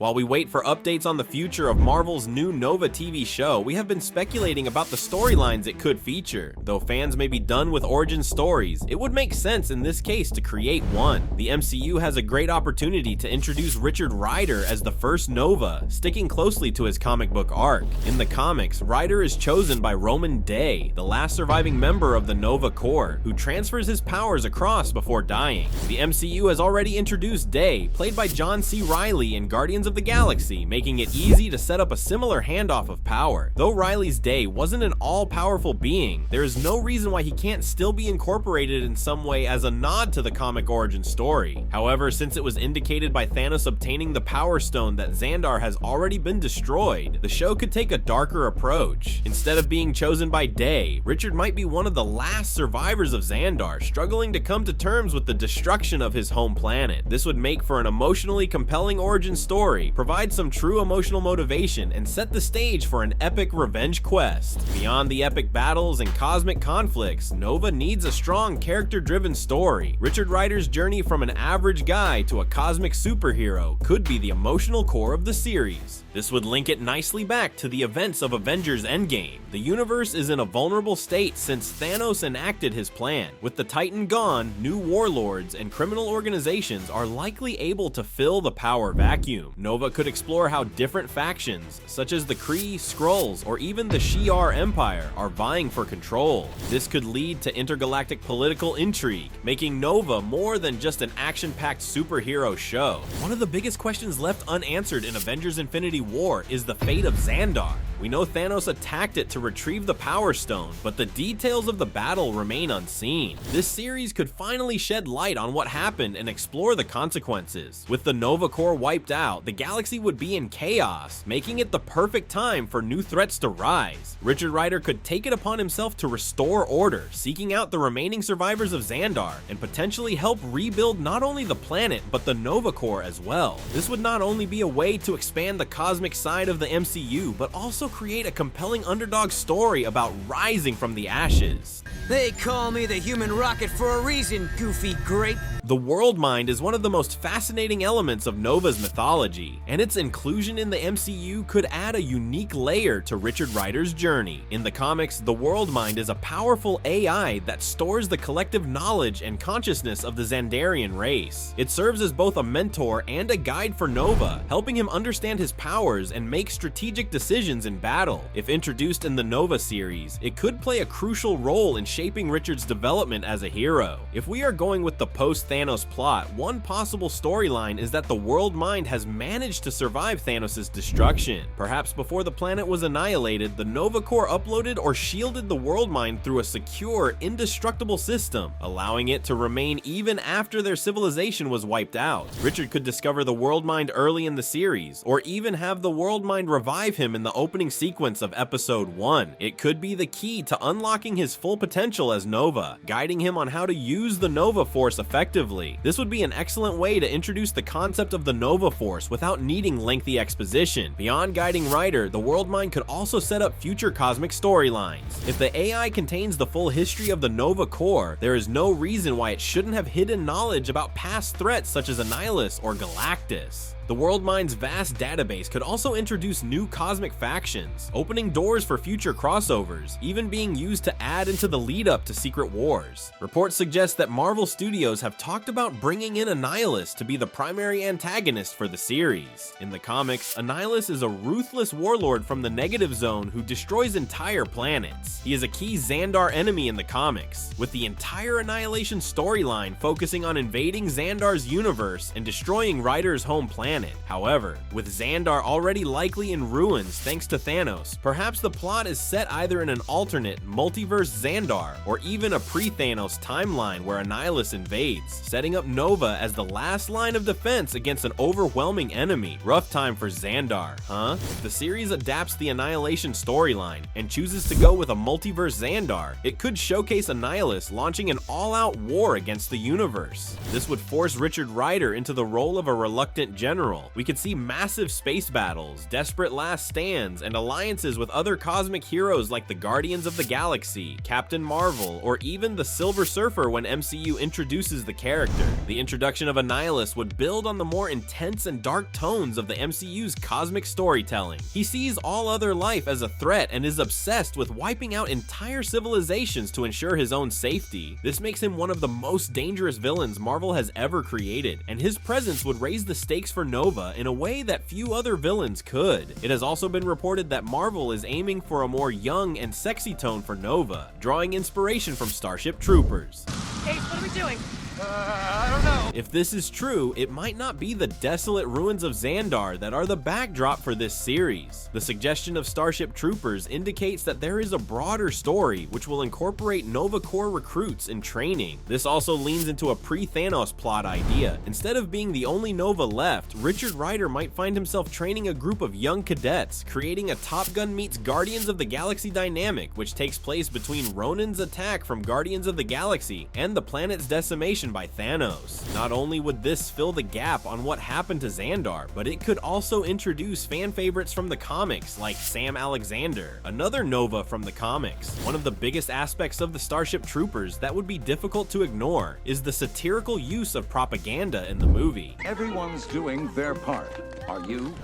While we wait for updates on the future of Marvel's new Nova TV show, we have been speculating about the storylines it could feature. Though fans may be done with origin stories, it would make sense in this case to create one. The MCU has a great opportunity to introduce Richard Rider as the first Nova, sticking closely to his comic book arc. In the comics, Rider is chosen by Roman Day, the last surviving member of the Nova Corps, who transfers his powers across before dying. The MCU has already introduced Day, played by John C. Reilly in Guardians of the Galaxy, making it easy to set up a similar handoff of power. Though Reilly's Day wasn't an all-powerful being, there is no reason why he can't still be incorporated in some way as a nod to the comic origin story. However, since it was indicated by Thanos obtaining the Power Stone that Xandar has already been destroyed, the show could take a darker approach. Instead of being chosen by Day, Richard might be one of the last survivors of Xandar, struggling to come to terms with the destruction of his home planet. This would make for an emotionally compelling origin story, provide some true emotional motivation, and set the stage for an epic revenge quest. Beyond the epic battles and cosmic conflicts, Nova needs a strong character-driven story. Richard Rider's journey from an average guy to a cosmic superhero could be the emotional core of the series. This would link it nicely back to the events of Avengers Endgame. The universe is in a vulnerable state since Thanos enacted his plan. With the Titan gone, new warlords and criminal organizations are likely able to fill the power vacuum. Nova could explore how different factions, such as the Kree, Skrulls, or even the Shi'ar Empire, are vying for control. This could lead to intergalactic political intrigue, making Nova more than just an action-packed superhero show. One of the biggest questions left unanswered in Avengers Infinity War is the fate of Xandar. We know Thanos attacked it to retrieve the Power Stone, but the details of the battle remain unseen. This series could finally shed light on what happened and explore the consequences. With the Nova Corps wiped out, the galaxy would be in chaos, making it the perfect time for new threats to rise. Richard Rider could take it upon himself to restore order, seeking out the remaining survivors of Xandar, and potentially help rebuild not only the planet, but the Nova Corps as well. This would not only be a way to expand the cosmic side of the MCU, but also create a compelling underdog story about rising from the ashes. They call me the human rocket for a reason, goofy grape. The Worldmind is one of the most fascinating elements of Nova's mythology, and its inclusion in the MCU could add a unique layer to Richard Rider's journey. In the comics, the Worldmind is a powerful AI that stores the collective knowledge and consciousness of the Xandarian race. It serves as both a mentor and a guide for Nova, helping him understand his powers and make strategic decisions in battle. If introduced in the Nova series, it could play a crucial role in shaping Richard's development as a hero. If we are going with the post-Thanos plot, one possible storyline is that the Worldmind has managed to survive Thanos' destruction. Perhaps before the planet was annihilated, the Nova Corps uploaded or shielded the Worldmind through a secure, indestructible system, allowing it to remain even after their civilization was wiped out. Richard could discover the Worldmind early in the series, or even have the Worldmind revive him in the opening sequence of episode 1. It could be the key to unlocking his full potential as Nova, guiding him on how to use the Nova Force effectively. This would be an excellent way to introduce the concept of the Nova Force without needing lengthy exposition. Beyond guiding Rider, the Worldmind could also set up future cosmic storylines. If the AI contains the full history of the Nova Corps, there is no reason why it shouldn't have hidden knowledge about past threats such as Annihilus or Galactus. The Worldmind's vast database could also introduce new cosmic factions, opening doors for future crossovers, even being used to add into the lead-up to Secret Wars. Reports suggest that Marvel Studios have talked about bringing in Annihilus to be the primary antagonist for the series. In the comics, Annihilus is a ruthless warlord from the Negative Zone who destroys entire planets. He is a key Xandar enemy in the comics, with the entire Annihilation storyline focusing on invading Xandar's universe and destroying Rider's home planet. However, with Xandar already likely in ruins thanks to Thanos, perhaps the plot is set either in an alternate multiverse Xandar or even a pre-Thanos timeline where Annihilus invades, setting up Nova as the last line of defense against an overwhelming enemy. Rough time for Xandar, huh? If the series adapts the Annihilation storyline and chooses to go with a multiverse Xandar, it could showcase Annihilus launching an all-out war against the universe. This would force Richard Rider into the role of a reluctant general general. We could see massive space battles, desperate last stands, and alliances with other cosmic heroes like the Guardians of the Galaxy, Captain Marvel, or even the Silver Surfer when MCU introduces the character. The introduction of Annihilus would build on the more intense and dark tones of the MCU's cosmic storytelling. He sees all other life as a threat and is obsessed with wiping out entire civilizations to ensure his own safety. This makes him one of the most dangerous villains Marvel has ever created, and his presence would raise the stakes for Nova in a way that few other villains could. It has also been reported that Marvel is aiming for a more young and sexy tone for Nova, drawing inspiration from Starship Troopers. Ace, what are we doing? I don't know. If this is true, it might not be the desolate ruins of Xandar that are the backdrop for this series. The suggestion of Starship Troopers indicates that there is a broader story which will incorporate Nova Corps recruits in training. This also leans into a pre-Thanos plot idea. Instead of being the only Nova left, Richard Rider might find himself training a group of young cadets, creating a Top Gun meets Guardians of the Galaxy dynamic, which takes place between Ronan's attack from Guardians of the Galaxy and the planet's decimation by Thanos. Not only would this fill the gap on what happened to Xandar, but it could also introduce fan favorites from the comics like Sam Alexander, another Nova from the comics. One of the biggest aspects of the Starship Troopers that would be difficult to ignore is the satirical use of propaganda in the movie. Everyone's doing their part. Are you?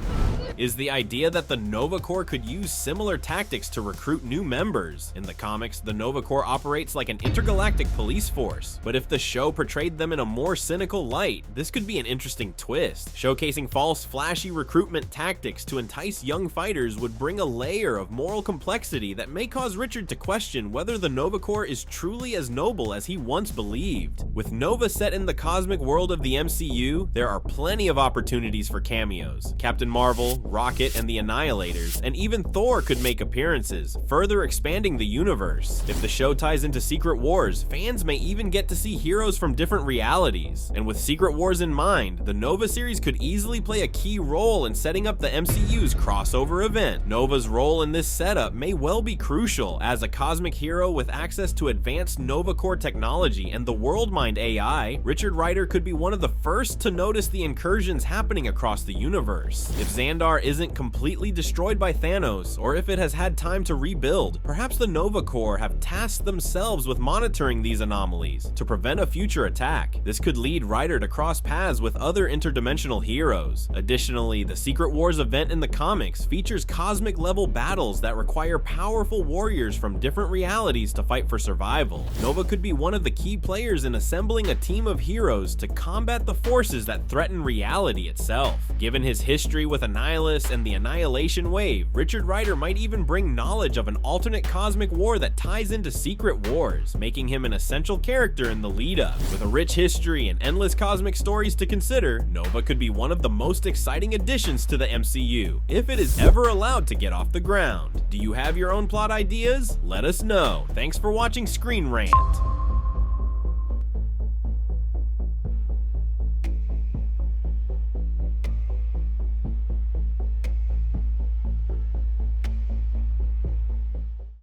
Is the idea that the Nova Corps could use similar tactics to recruit new members. In the comics, the Nova Corps operates like an intergalactic police force, but if the show portrayed them in a more cynical light, this could be an interesting twist. Showcasing false, flashy recruitment tactics to entice young fighters would bring a layer of moral complexity that may cause Richard to question whether the Nova Corps is truly as noble as he once believed. With Nova set in the cosmic world of the MCU, there are plenty of opportunities for cameos. Captain Marvel, Rocket, and the Annihilators, and even Thor could make appearances, further expanding the universe. If the show ties into Secret Wars, fans may even get to see heroes from different realities. And with Secret Wars in mind, the Nova series could easily play a key role in setting up the MCU's crossover event. Nova's role in this setup may well be crucial. As a cosmic hero with access to advanced Nova Corps technology and the Worldmind AI, Richard Rider could be one of the first to notice the incursions happening across the universe. If Xandar isn't completely destroyed by Thanos, or if it has had time to rebuild, perhaps the Nova Corps have tasked themselves with monitoring these anomalies to prevent a future attack. This could lead Rider to cross paths with other interdimensional heroes. Additionally, the Secret Wars event in the comics features cosmic level battles that require powerful warriors from different realities to fight for survival. Nova could be one of the key players in assembling a team of heroes to combat the forces that threaten reality itself. Given his history with Annihilus and the Annihilation Wave, Richard Rider might even bring knowledge of an alternate cosmic war that ties into Secret Wars, making him an essential character in the lead-up. With a rich history and endless cosmic stories to consider, Nova could be one of the most exciting additions to the MCU, if it is ever allowed to get off the ground. Do you have your own plot ideas? Let us know. Thanks for watching Screen Rant.